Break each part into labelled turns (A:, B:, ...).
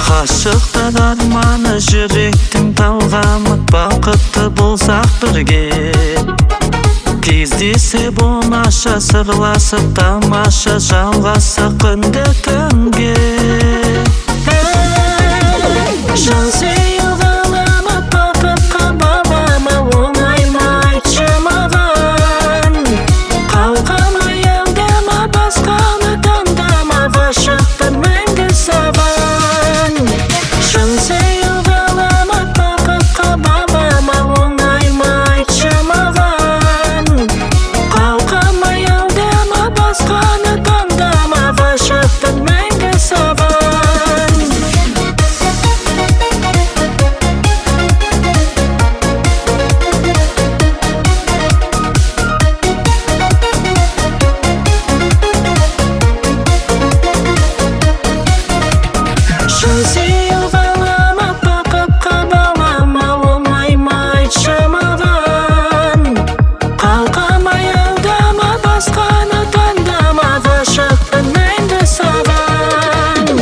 A: Ғашықтар арманы жүректің талғамы, бақытты болсақ бірге. Кездесе болмаша, сырласып тамаша, жалғасса күнде түнге. Жан сүйіп ғаламат, бақытқа балама, оңай ма айтшы маған. Қалқама елдема, басқаны таңдама, ғашықпын мәңгі саған. Жан сүйіп ғаламат, бақытқа балама, оңай ма айтшы маған. Қалқама елдема, басқаны таңдама, ғашықпын мәңгі саған. Жан сүйіп ғаламат, бақытқа балама, оңай ма айтшы маған. Қалқама елдема, басқаны таңдама, ғашықпын мәңгі саған.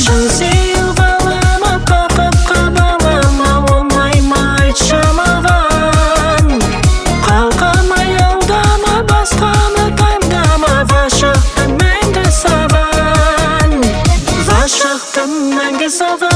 A: Жан сүйіп ғаламат, бақытқа балама, оңай ма айтшы маған. Қалқама елдема, басқаны таңдама, ғашықпын мәңгі саған. Ғашықтым мәңгі саған.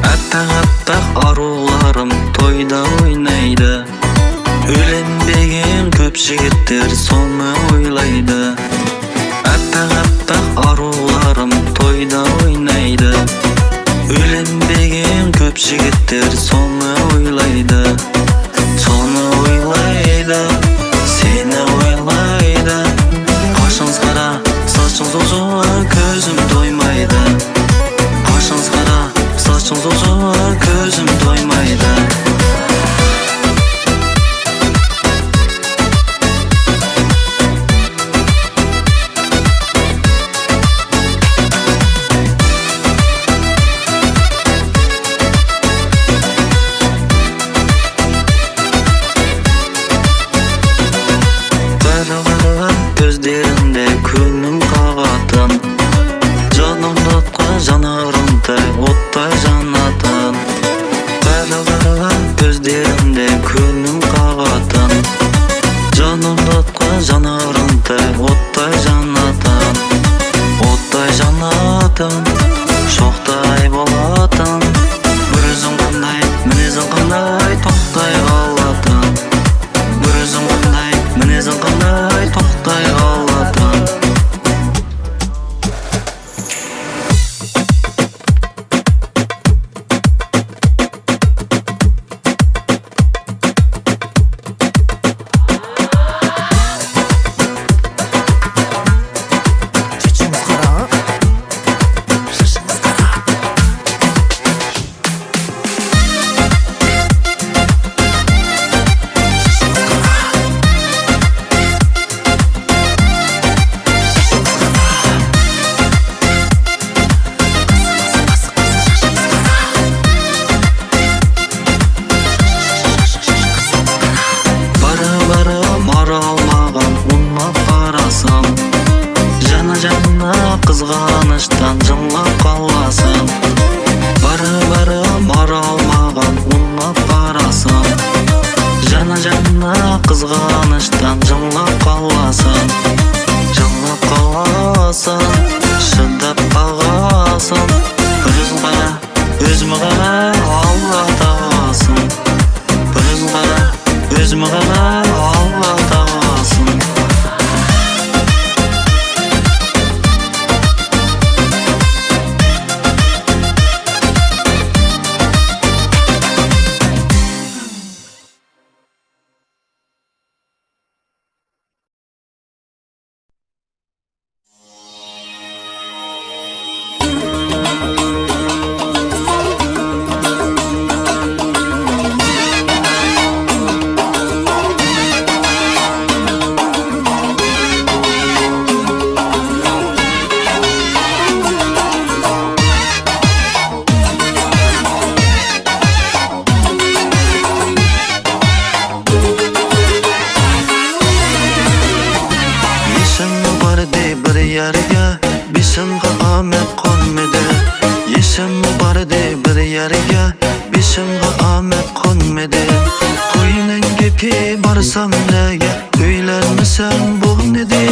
A: Аттақ аруларым тойда ойнайды, үйленбеген көп жігіттер соны ойлайды. Аттақ аруларым тойда ойнайды, үйленбеген көп жігіттер соны ойлайды. Соны ойлайды, сені ойлайды. Қашыңыз қара, сашыңыз ұзын, көзім тоймайды. Қашыңыз қара, сашыңыз ұзын, көзім тоймайды. Қарағанған көздерінде күнім қағатын, жанымды отқа жанарындай оттай жанатын. Қарағанған көздерінде күнім қағатын, жанымды отқа жанарындай оттай жанатын. Оттай жанатын, шоқтай болатын. Бір өзің қандай, мінезің қандай, тоқтай қалатын. Бір өзің қандай, мінезің қандай, тоқтай қалатын. kızganıştan jıllap kalasın. Bari mara almagan unnap barasın. Jana kızganıştan jıllap kalasın. Jıllap kalasın, şıddap kalasın. Rızqa özümü gana Allah tağasın. Rızqa özümü gana Allah tağasın. Yerga bishimga omad qo'nmadi. Yeshim bordi bir yerga bishimga omad qo'nmadi. Qo'yning gepi borsam nega uylanmasam bo'lmadi.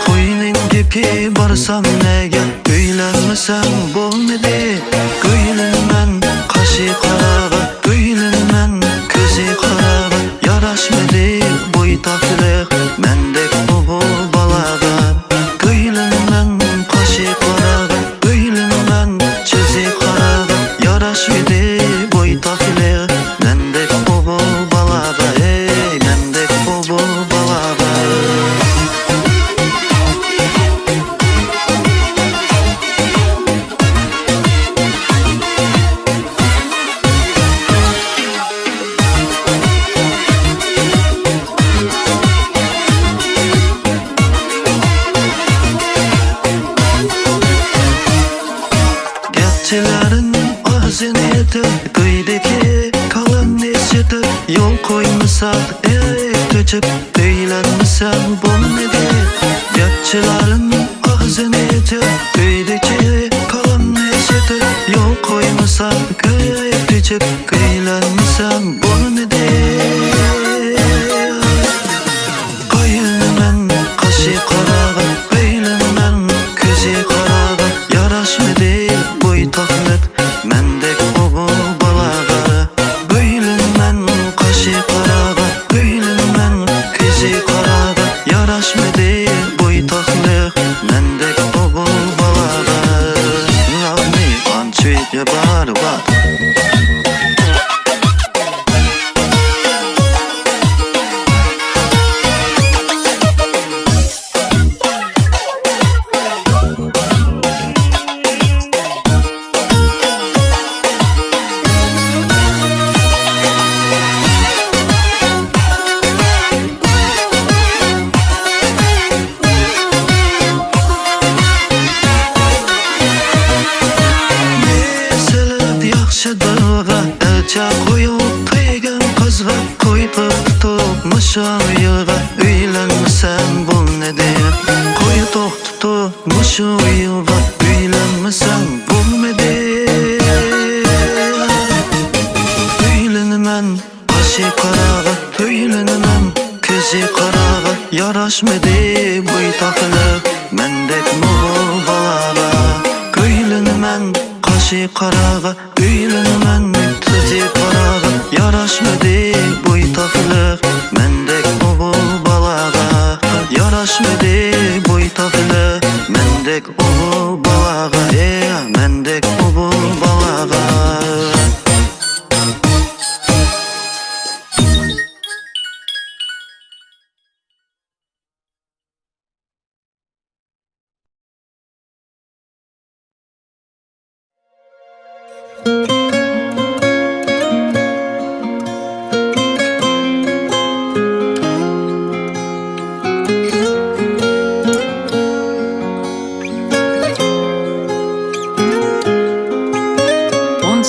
A: Qo'yning gepi borsam nega uylanmasam bo'lmadi. Ko'ylinman qashi qarag'i, ko'ylinman ko'zi qarag'i, yarashmadi bo'ytoqliq mendek o'g'il balaga. Gapchilarin og'zini yetib, ko'ydagi qalamni setib, yo'l qo'ymasak, ko'chib uylanmasam bo'lmadi. Gapchilarin og'zini yetib, ko'ydagi qalamni setib, yo'l qo'ymasak, ko'chib uylanmasam bo'lmadi. Qo'yilman qashi qarag'i, qo'yilman ko'zi qarag'i, yarashmadi bo'ytoqliq mendek o'g'il balaga. Bo'ylinman qashi qarag'i, bo'ylinman ko'zi qarag'i, yarashmadi bo'ytoqliq mendek o'g'il balaga. Love me and treat your body what? Elcha qo'yib qo'ygan qizga qo'yib tutib mushu yilga uylanmasam bo'lmadi. Qo'yib tutib mushu yilga uylanmasam bo'lmadi. Uylanaman qashi qarag'i, uylanaman ko'zi qarag'i, yarashmadi bo'ytoqliq mendek o'g'il balaga. Uylanaman qashi qarag'i, uylanaman ko'zi qarag'i, yarashmadi bo'ytoqliq mendek o'g'il balaga. Yarashmadi bo'ytoqliq mendek o'g'il balaga, mendek o'g'il balaga.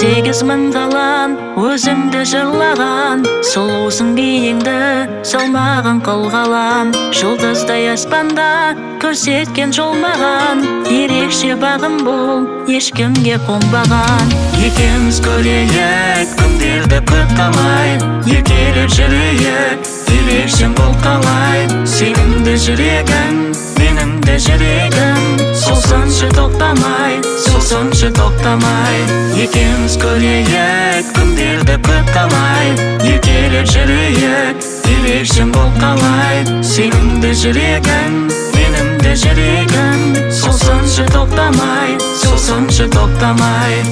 B: 18.000 қалан өзіңді жырлаған, сұлусың биіңді салмаған қылғалам. Жұлдыздай аспанда көрсеткен жол маған, ерекше бағым бұл ешкімге қонбаған. Екеуміз көрейік күндерді көп қалай, еркелеп жүрейік ерекшем бұл қалай. Сенімді жүрегім, менің де жүрегім, солсыншы тоқтамай, солсыншы тоқтамай. Екеуміз көрейік күндерді көп қалай, еркелеп жүрейік ерекшем бұл қалай. Сенімді жүрегім, менің де жүрегім, солсыншы тоқтамай, солсыншы тоқтамай.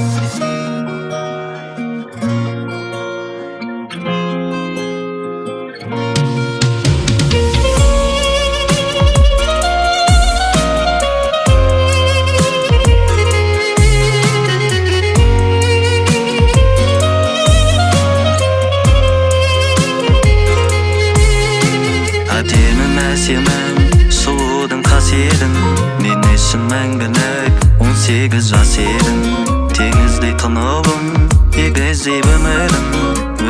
A: Әдемім әсемім, сұлудың қасиетін, мен үшін мәңгілік 18 жас едім. Теңіздей тынығым, егіздей өмірім,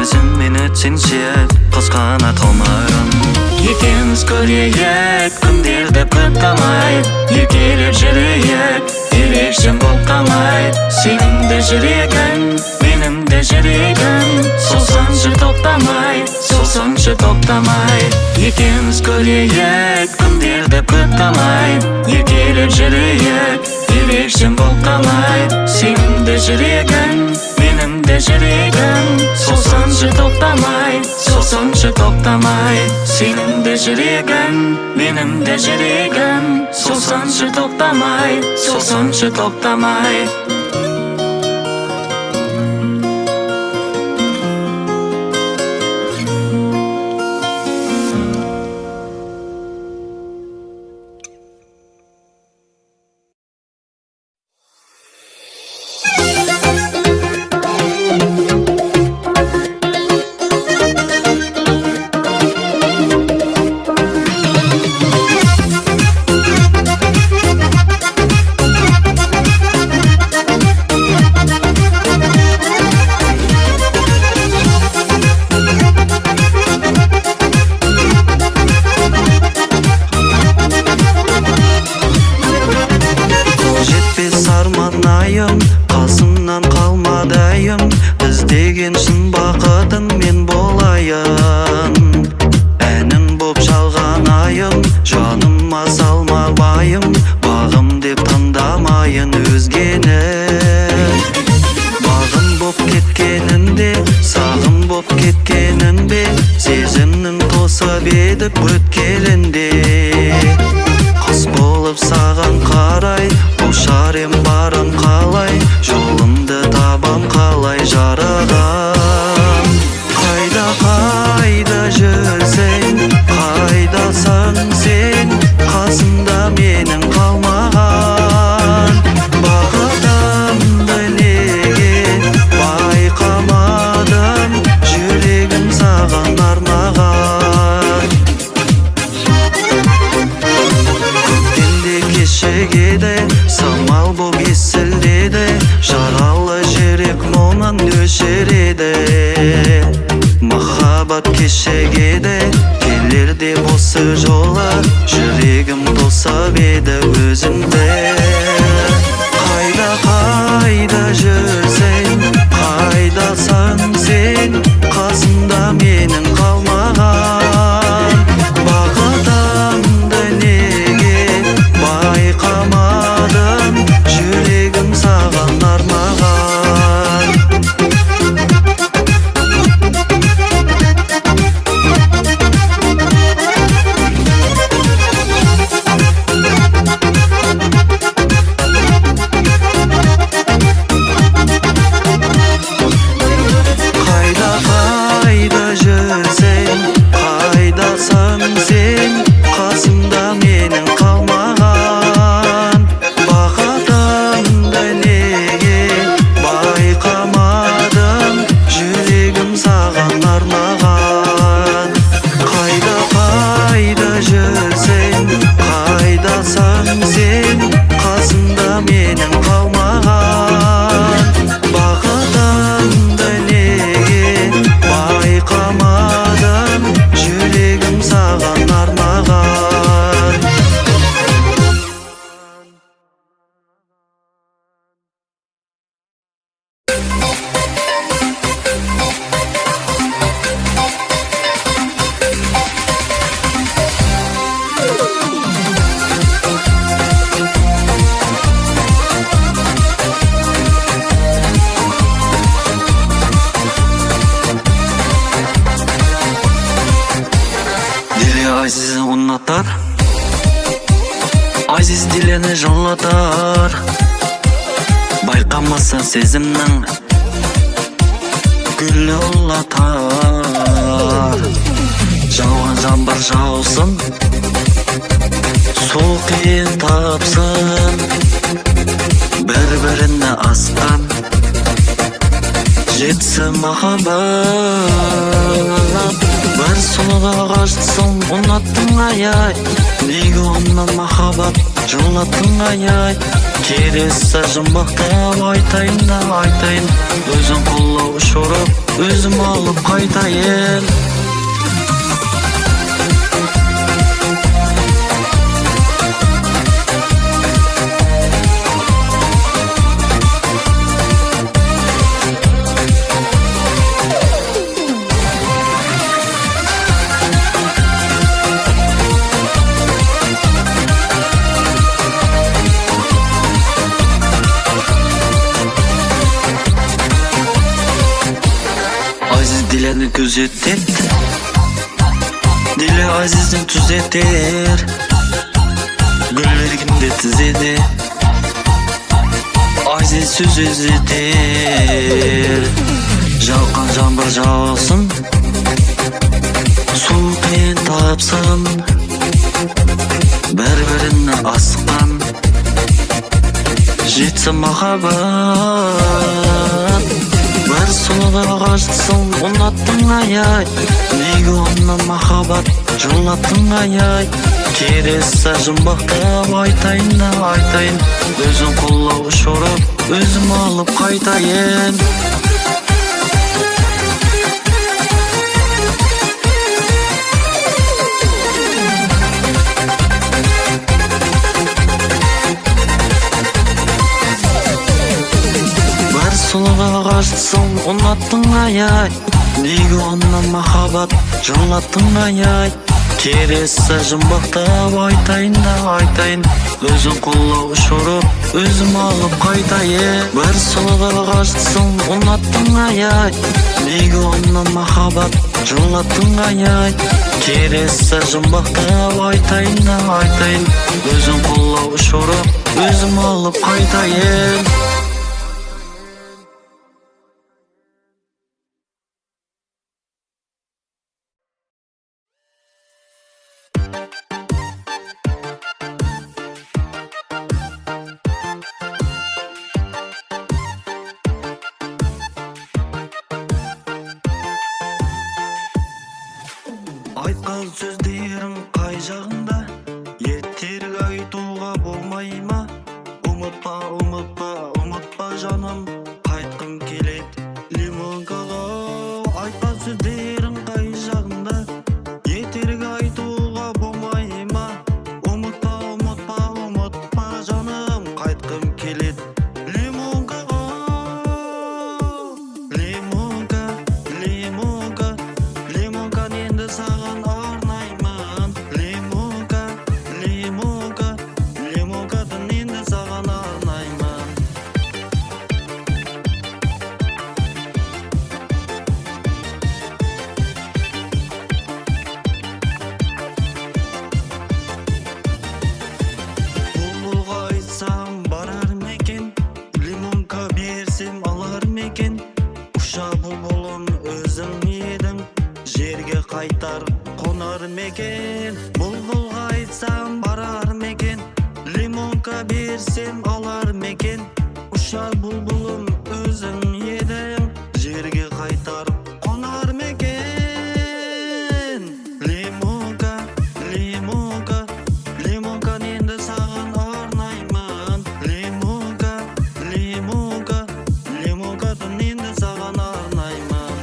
A: өзіңмен өтсеңше құс қанат алмарым. Екеуміз көрейік күндерді көп қалай, еркелеп жүрейік ерекшем бұл қалай. Сенің де жүрегің, менің де жүрегім, солсыншы тоқтамай, солсыншы тоқтамай. Екеуміз көрейік күндерді көп қалай, еркелеп жүрейік ерекшем бұл қалай. Сенің де жүрегің, менің де жүрегім, солсыншы тоқтамай, солсыншы тоқтамай. Сенің де жүрегің, менің де жүрегім, солсыншы тоқтамай, солсыншы тоқтамай. Қасымнан қалмадайым, іздеген шын бақытым мен болайын. Әнің боп жалғанайын, жаныма салмабайым, бағым деп таңдамайын өзгені. Бағым боп кеткенінде, сағым боп кеткенінде, сезімнің тосып едік өткелінде. Қыз болып саған қарай, ұшар ем барым қалай, жолымды табам қалай жараған. Қайда қайда жүрсең, қайдасың сен, қасымда менің қалмаған. Бақытымды неге байқамадым, жүрегім саған арнаған. Кешегеді, самал боп есілдеді, жаралы жүрек мұңын өшіреді. Махаббат кешегеді, келерде осы жолы, жүрегім тосып еді өзіңді. Қайда қайда жүрсең, қайдасың сен, қасымда менің қалмаған. Бақытымды неге байқамадым, жүрегім саған арнаған. жолатар, байқамаса сезімнің гүлі ұлатар. Жауған жаңбыр жаусын, сол қиын тапсын, бір-біріне асқан жетсі махаббат. Бір сұлуға ғашықсың, ұнаттың ай-ай, неге оннан махаббат жылаттың ай-ай. Келесі жұмбақта айтайын да айтайын, өзің қолау ұшырып, өзім алып қайтайын. Aziz dileni gözetir, dili azizini түзетер, гүллергенде тізеді, Aziz сөз өзетер. Жауған жаңбыр жаусын, су қиын тапсын, бір-біріне асқан жетсі махаббат. Бір сұлуға ғашықсың, ұнаттың ай-ай, неге оннан махаббат жылаттың ай-ай. Келесі жұмбақта айтайын да айтайын, өзің қолау ұшырып, өзім алып қайтайын. Бір сұлуға ғашықсың, ұнаттың ай-ай, неге оннан махаббат жылаттың ай-ай. Келесі жұмбақта айтайын да айтайын, өзің қолау ұшырып, өзім алып қайтайын. Бір сұлуға ғашықсың, ұнаттың ай-ай, неге оннан махаббат жылаттың ай-ай. Келесі жұмбақта айтайын да айтайын, өзің қолау ұшырып, өзім алып қайтайын. Айтқан сөздерің қай жағында, ертерек айтуға болмай ма? Ұмытпа, ұмытпа, ұмытпа жаным, қайтқым келеді лимонкаға. Айтқан сөздерің қай жағында, ертерек айтуға болмай ма? Ұмытпа, ұмытпа, ұмытпа жаным, қайтқым келеді лимонкаға. Лимонка, лимонка, лимонка енді саған арнаймын. Лимонка, лимонка, лимонкадан енді саған арнаймын. Бұлбұлға айтсам барар ма екен, лимонка берсем алар ма екен? Ұша бұлбұлым өзің едің, жерге қайтар қонар ма екен? Бұлбұлға айтсам барар ма екен, лимонка берсем алар ма екен? Ұша бұлбұлым өзің едің, жерге қайтар қонар ма екен? Лимонка, лимонка, лимонканы енді саған арнаймын. Лимонка, лимонка, лимонкадан енді саған арнаймын.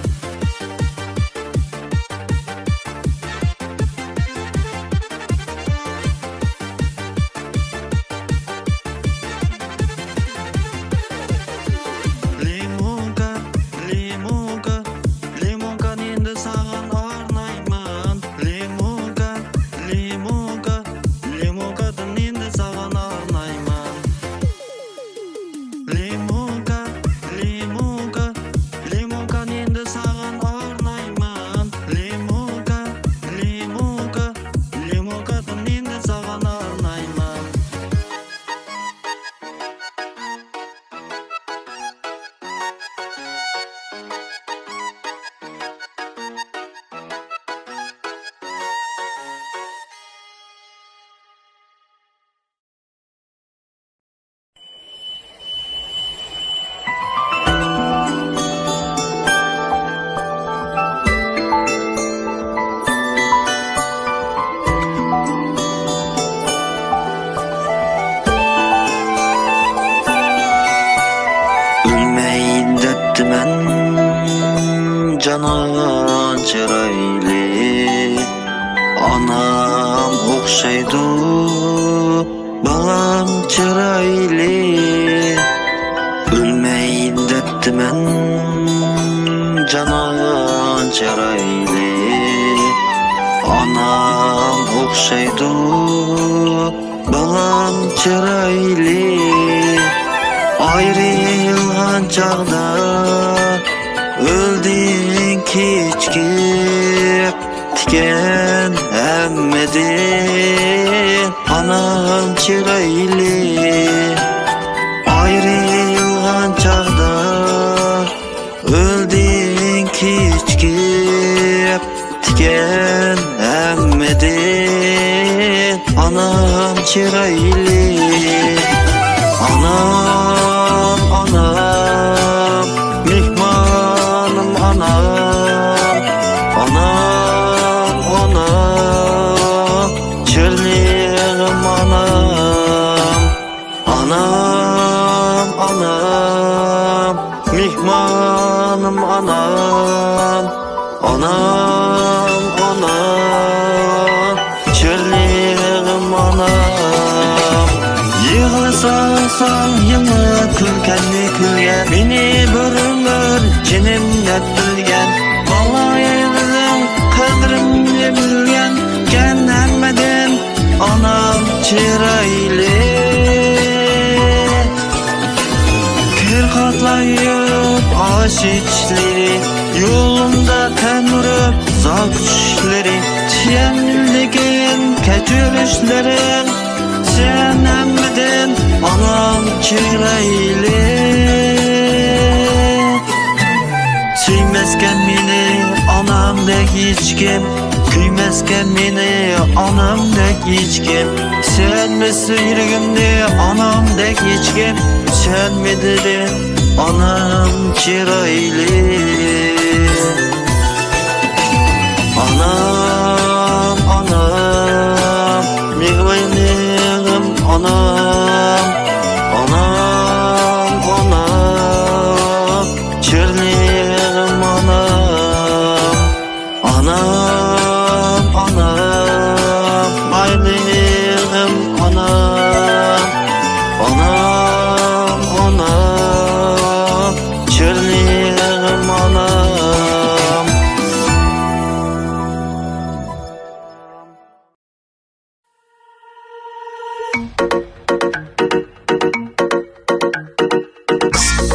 A: Лимон canan çıraylı anam okşaydı balam çıraylı ölmeyin depti men canan çıraylı anam okşaydı balam çıraylı ayrılgan çağda öldün küçük tiken emmedin anam çıraylı ayrılgan çağda öldün küçük tiken emmedin anam çıraylı anam anam mihmanım anam anam anam çırlığım anam anam anam mihmanım anam anam anam çırlığım anam yığılsan yılı külkenli külgen beni bir ömür cennet bilgen balayımızın kadrimini bilgen kennemedin anam çıraylı kir katlayıp aşıçları yolunda temrüp zakçları çiğemlikin keçürüşlerin sen emmedin anam çıraylı Süymezken meni anamdek hiç kim Küymezken meni anamdek hiç kim Sen misin yüreğimde anamdek hiç kim Sen midirin anam çıraylı Anam anam mihvanım anam anam anam çırlığım anam anam anam aylığım anam anam anam çırlığım anam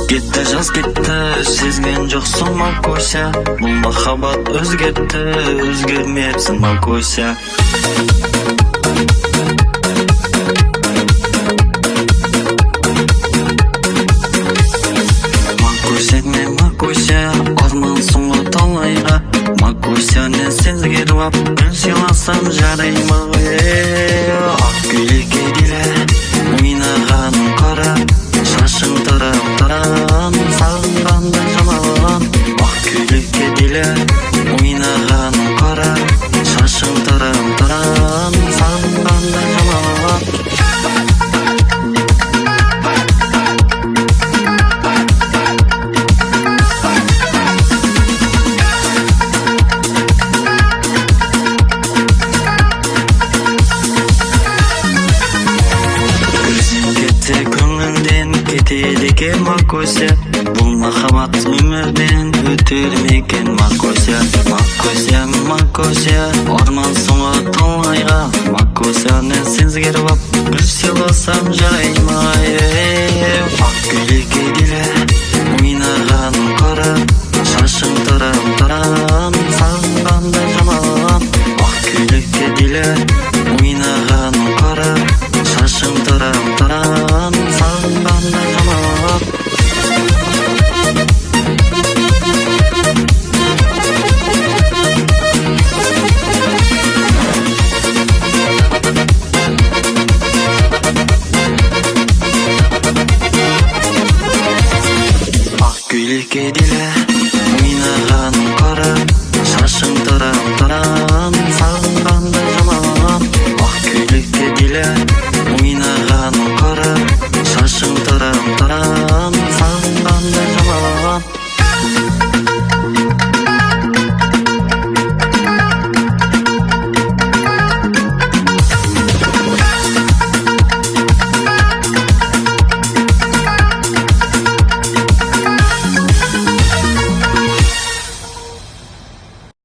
A: Gitti jaz gitti sezgen joqsun mal ko'ysa bu muhabbat o'zgardi o'zgarmayapsan mal ko'ysa mal ko'ysak ne mal ko'ysa armon so'ng'i talayga mal ko'ysa ne sezgirlab gul silasam jarayma ak gullik edile o'ynag'anim qora Şaşın taram taram sağıranda jaman Bak gülükке dile oynağanım kara Şaşın taram taram sağıranda jaman Ketedike makoysa bu muhabbat ömürden ötürmeken makoysa makoysa makoysa orman so'ng'i talayga makoysa ne sezgirlab bir silasam jarayma ak gullik edile o'ynag'anim qora shashing taram taram sağıranda jaman ak gullik edile o'ynag'anim qora shashing taram taram sağıranda jaman Ak güllik edile o'ynag'anim qora shashing taram taram sağıranda jaman ak güllik edile o'ynag'anim qora shashing taram taram